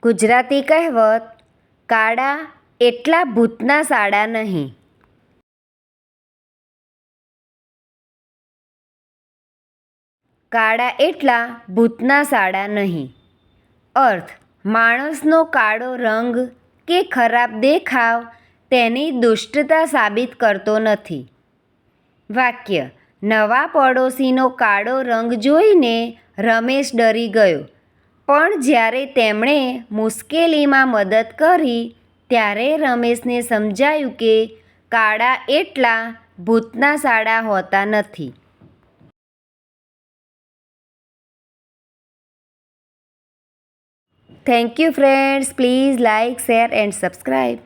ગુજરાતી કહેવત કાળા એટલા ભૂતના સાડા નહીં. કાળા એટલા ભૂતના સાડા નહીં. અર્થ: માણસનો કાળો રંગ કે ખરાબ દેખાવ તેની દુષ્ટતા સાબિત કરતો નથી. વાક્ય: નવા પડોશીનો કાળો રંગ જોઈને રમેશ ડરી ગયો, પણ જ્યારે તેમણે મુશ્કેલીમાં મદદ કરી ત્યારે રમેશને સમજાયું કે કાળા એટલા ભૂતના સાડા હોતા નથી. Thank you friends. Please like, share and subscribe.